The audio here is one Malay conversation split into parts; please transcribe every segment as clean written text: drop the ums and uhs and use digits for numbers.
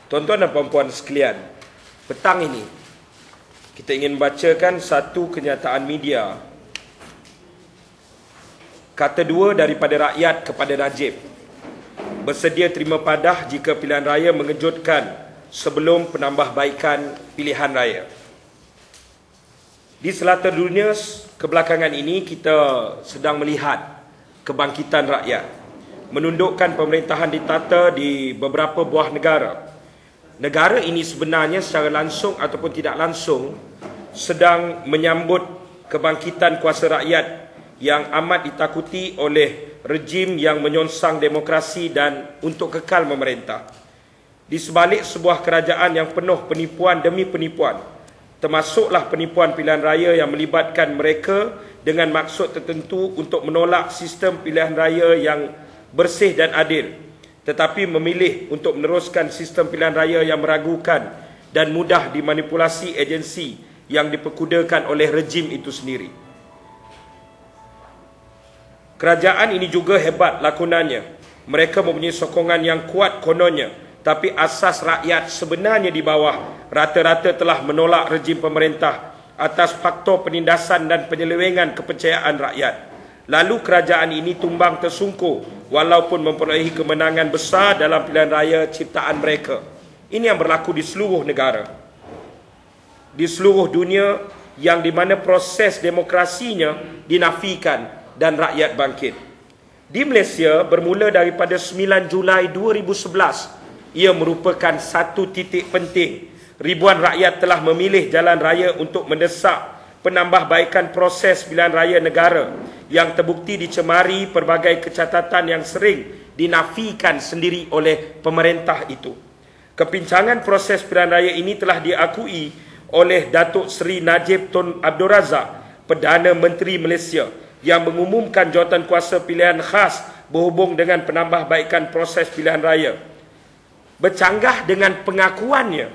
Tuan-tuan dan puan-puan sekalian, petang ini kita ingin bacakan satu kenyataan media. Kata dua daripada rakyat kepada Najib, bersedia terima padah jika pilihan raya mengejutkan sebelum penambahbaikan pilihan raya. Di selatan dunia kebelakangan ini kita sedang melihat kebangkitan rakyat, menundukkan pemerintahan ditata di beberapa buah negara. Negara ini sebenarnya secara langsung ataupun tidak langsung sedang menyambut kebangkitan kuasa rakyat yang amat ditakuti oleh rejim yang menyongsang demokrasi dan untuk kekal memerintah. Di sebalik sebuah kerajaan yang penuh penipuan demi penipuan, termasuklah penipuan pilihan raya yang melibatkan mereka dengan maksud tertentu untuk menolak sistem pilihan raya yang bersih dan adil, tetapi memilih untuk meneruskan sistem pilihan raya yang meragukan dan mudah dimanipulasi agensi yang diperkudakan oleh rejim itu sendiri. Kerajaan ini juga hebat lakonannya. Mereka mempunyai sokongan yang kuat kononnya, tapi asas rakyat sebenarnya di bawah rata-rata telah menolak rejim pemerintah atas faktor penindasan dan penyelewengan kepercayaan rakyat. Lalu kerajaan ini tumbang tersungkur walaupun memperolehi kemenangan besar dalam pilihan raya ciptaan mereka. Ini yang berlaku di seluruh negara, di seluruh dunia, yang di mana proses demokrasinya dinafikan dan rakyat bangkit. Di Malaysia, bermula daripada 9 Julai 2011, ia merupakan satu titik penting. Ribuan rakyat telah memilih jalan raya untuk mendesak penambahbaikan proses pilihan raya negara yang terbukti dicemari pelbagai kecacatan yang sering dinafikan sendiri oleh pemerintah itu. Kepincangan proses pilihan raya ini telah diakui oleh Datuk Seri Najib Tun Abdul Razak, Perdana Menteri Malaysia, yang mengumumkan jawatankuasa pilihan khas berhubung dengan penambahbaikan proses pilihan raya. Bercanggah dengan pengakuannya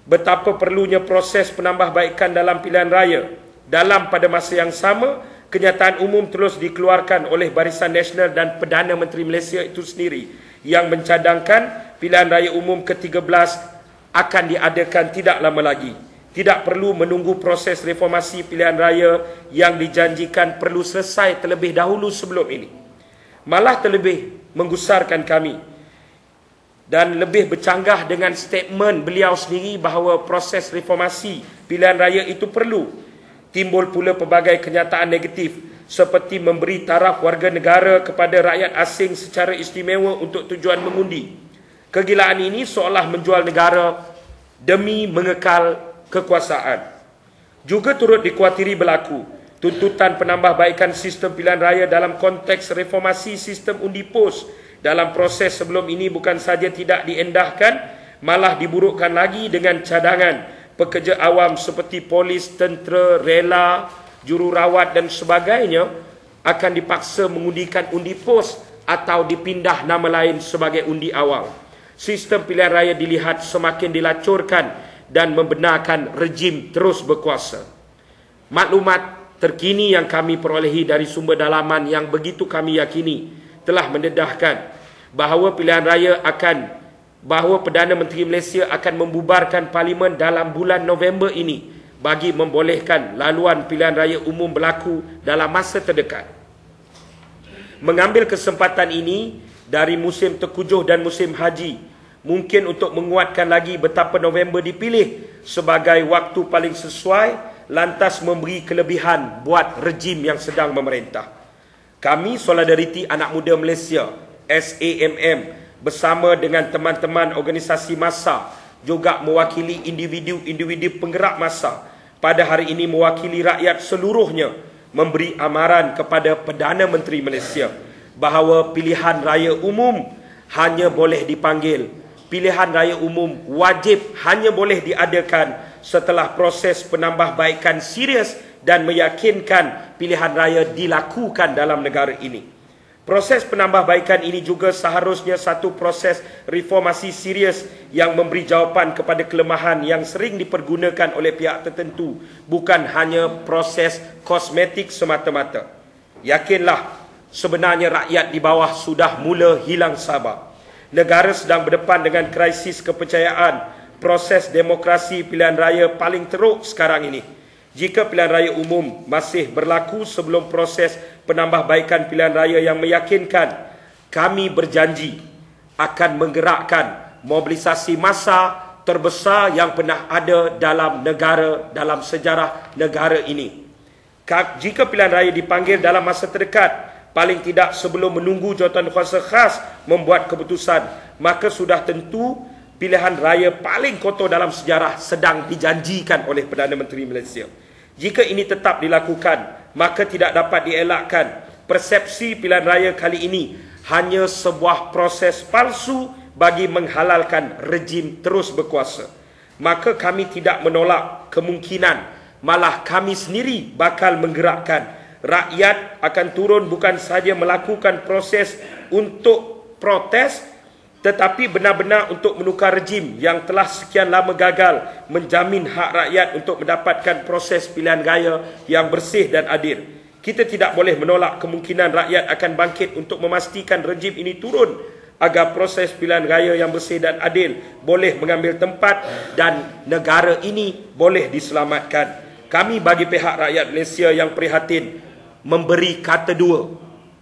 betapa perlunya proses penambahbaikan dalam pilihan raya, dalam pada masa yang sama, kenyataan umum terus dikeluarkan oleh Barisan Nasional dan Perdana Menteri Malaysia itu sendiri yang mencadangkan pilihan raya umum ke-13 akan diadakan tidak lama lagi. Tidak perlu menunggu proses reformasi pilihan raya yang dijanjikan perlu selesai terlebih dahulu sebelum ini. Malah terlebih menggusarkan kami dan lebih bercanggah dengan statement beliau sendiri bahawa proses reformasi pilihan raya itu perlu. Timbul pula pelbagai kenyataan negatif seperti memberi taraf warga negara kepada rakyat asing secara istimewa untuk tujuan mengundi. Kegilaan ini seolah menjual negara demi mengekal kekuasaan. Juga turut dikuatiri berlaku tuntutan penambahbaikan sistem pilihan raya dalam konteks reformasi sistem undi pos. Dalam proses sebelum ini bukan saja tidak diendahkan, malah diburukkan lagi dengan cadangan pekerja awam seperti polis, tentera, rela, jururawat dan sebagainya akan dipaksa mengundikan undi pos atau dipindah nama lain sebagai undi awal. Sistem pilihan raya dilihat semakin dilacurkan dan membenarkan rejim terus berkuasa. Maklumat terkini yang kami perolehi dari sumber dalaman yang begitu kami yakini telah mendedahkan bahawa Perdana Menteri Malaysia akan membubarkan parlimen dalam bulan November ini bagi membolehkan laluan pilihan raya umum berlaku dalam masa terdekat. Mengambil kesempatan ini dari musim terkujuh dan musim haji, mungkin untuk menguatkan lagi betapa November dipilih sebagai waktu paling sesuai, lantas memberi kelebihan buat rejim yang sedang memerintah. Kami, Solidariti Anak Muda Malaysia, SAMM, bersama dengan teman-teman organisasi massa, juga mewakili individu-individu penggerak massa, pada hari ini mewakili rakyat seluruhnya, memberi amaran kepada Perdana Menteri Malaysia bahawa pilihan raya umum hanya boleh dipanggil, pilihan raya umum wajib hanya boleh diadakan setelah proses penambahbaikan serius dan meyakinkan pilihan raya dilakukan dalam negara ini. Proses penambahbaikan ini juga seharusnya satu proses reformasi serius yang memberi jawapan kepada kelemahan yang sering dipergunakan oleh pihak tertentu, bukan hanya proses kosmetik semata-mata. Yakinlah, sebenarnya rakyat di bawah sudah mula hilang sabar. Negara sedang berdepan dengan krisis kepercayaan. Proses demokrasi pilihan raya paling teruk sekarang ini. Jika pilihan raya umum masih berlaku sebelum proses penambahbaikan pilihan raya yang meyakinkan, kami berjanji akan menggerakkan mobilisasi massa terbesar yang pernah ada dalam sejarah negara ini. Jika pilihan raya dipanggil dalam masa terdekat, paling tidak sebelum menunggu jawatankuasa khas membuat keputusan, maka sudah tentu pilihan raya paling kotor dalam sejarah sedang dijanjikan oleh Perdana Menteri Malaysia. Jika ini tetap dilakukan, maka tidak dapat dielakkan persepsi pilihan raya kali ini hanya sebuah proses palsu bagi menghalalkan rejim terus berkuasa. Maka kami tidak menolak kemungkinan, malah kami sendiri bakal menggerakkan. Rakyat akan turun bukan sahaja melakukan proses untuk protes, tetapi benar-benar untuk menukar rejim yang telah sekian lama gagal menjamin hak rakyat untuk mendapatkan proses pilihan raya yang bersih dan adil. Kita tidak boleh menolak kemungkinan rakyat akan bangkit untuk memastikan rejim ini turun agar proses pilihan raya yang bersih dan adil boleh mengambil tempat dan negara ini boleh diselamatkan. Kami bagi pihak rakyat Malaysia yang prihatin memberi kata dua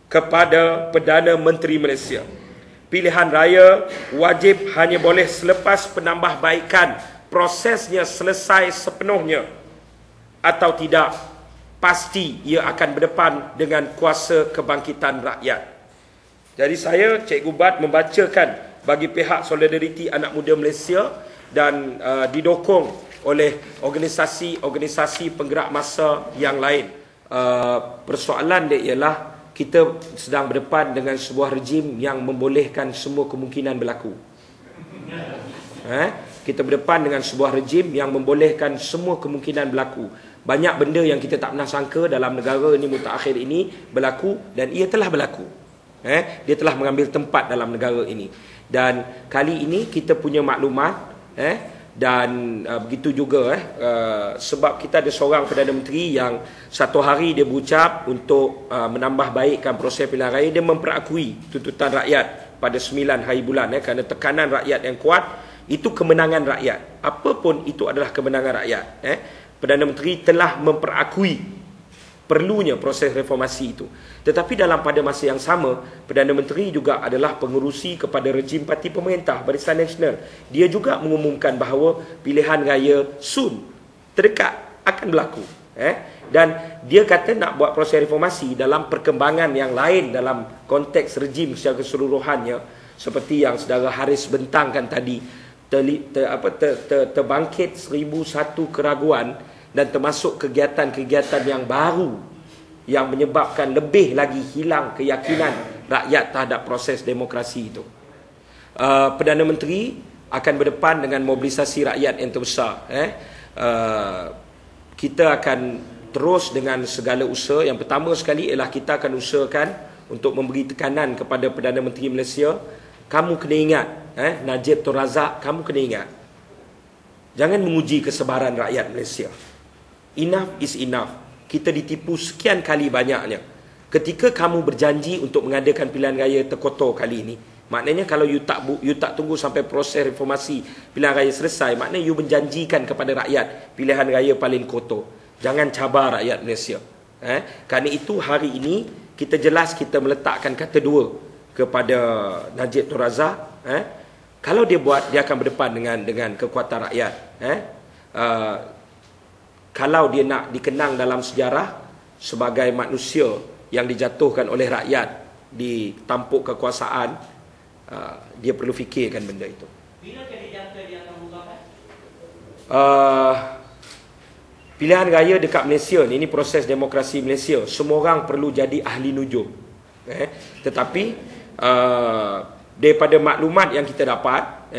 kepada Perdana Menteri Malaysia. Pilihan raya wajib hanya boleh selepas penambahbaikan prosesnya selesai sepenuhnya, atau tidak pasti ia akan berdepan dengan kuasa kebangkitan rakyat. Jadi saya, Cikgu Bat, membacakan bagi pihak Solidariti Anak Muda Malaysia dan didokong oleh organisasi-organisasi penggerak massa yang lain. Persoalan dia ialah kita sedang berdepan dengan sebuah rejim yang membolehkan semua kemungkinan berlaku. Kita berdepan dengan sebuah rejim yang membolehkan semua kemungkinan berlaku. Banyak benda yang kita tak pernah sangka dalam negara ini mutakhir ini berlaku, dan ia telah berlaku. Dia telah mengambil tempat dalam negara ini. Dan kali ini kita punya maklumat, dan begitu juga sebab kita ada seorang Perdana Menteri yang satu hari dia berucap untuk menambah baikkan proses pilihan raya. Dia memperakui tuntutan rakyat pada 9 hari bulan, kerana tekanan rakyat yang kuat itu kemenangan rakyat. Apapun itu adalah kemenangan rakyat. Perdana Menteri telah memperakui perlunya proses reformasi itu. Tetapi pada masa yang sama, Perdana Menteri juga adalah pengerusi kepada rejim parti pemerintah Barisan Nasional. Dia juga mengumumkan bahawa pilihan raya terdekat akan berlaku. Dan dia kata nak buat proses reformasi dalam perkembangan yang lain dalam konteks rejim secara keseluruhannya, seperti yang Saudara Haris bentangkan tadi, terbangkit 1001 keraguan dan termasuk kegiatan-kegiatan yang baru yang menyebabkan lebih lagi hilang keyakinan rakyat terhadap proses demokrasi itu. Perdana Menteri akan berdepan dengan mobilisasi rakyat yang terbesar. Kita akan terus dengan segala usaha. Yang pertama sekali ialah kita akan usahakan untuk memberi tekanan kepada Perdana Menteri Malaysia. Kamu kena ingat, Najib Tun Razak, kamu kena ingat, jangan menguji kesabaran rakyat Malaysia. Enough is enough. Kita ditipu sekian kali banyaknya. Ketika kamu berjanji untuk mengadakan pilihan raya terkotor kali ini, maknanya kalau you tak tunggu sampai proses reformasi pilihan raya selesai, maknanya you menjanjikan kepada rakyat pilihan raya paling kotor. Jangan cabar rakyat Malaysia. Kerana itu hari ini kita jelas kita meletakkan kata dua kepada Najib Tun Razak. Kalau dia buat, dia akan berdepan dengan kekuatan rakyat. Kalau dia nak dikenang dalam sejarah sebagai manusia yang dijatuhkan oleh rakyat di tampuk kekuasaan, dia perlu fikirkan benda itu. Bila dijangka dia akan mengubahkan? Pilihan raya dekat Malaysia ni, ini proses demokrasi Malaysia. Semua orang perlu jadi ahli nujum. Tetapi daripada maklumat yang kita dapat,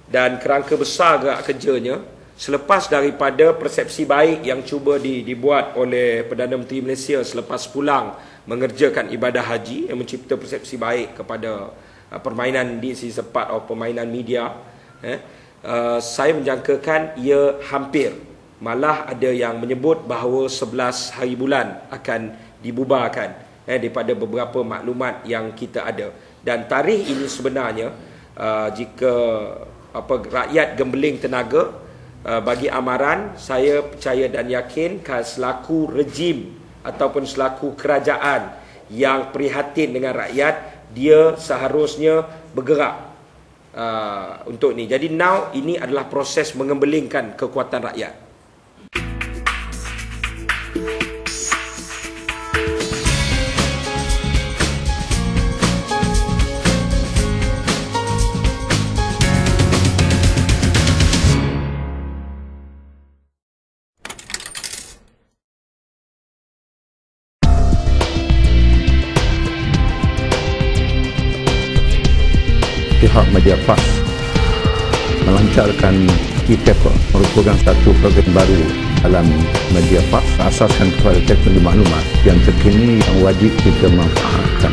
dan kerangka besar gerak kerjanya, selepas daripada persepsi baik yang cuba dibuat oleh Perdana Menteri Malaysia selepas pulang mengerjakan ibadah haji, yang mencipta persepsi baik kepada permainan di sisi part of permainan media, saya menjangkakan ia hampir, malah ada yang menyebut bahawa 11 hari bulan akan dibubarkan daripada beberapa maklumat yang kita ada. Dan tarikh ini sebenarnya jika rakyat gembeling tenaga bagi amaran, saya percaya dan yakin selaku rejim ataupun selaku kerajaan yang prihatin dengan rakyat, dia seharusnya bergerak untuk ni. Jadi now ini adalah proses mengembelingkan kekuatan rakyat. Pihak Mediafax melancarkan e-paper, merupakan satu program baru dalam Mediafax, asaskan kepada teknologi maklumat yang terkini yang wajib kita manfaatkan.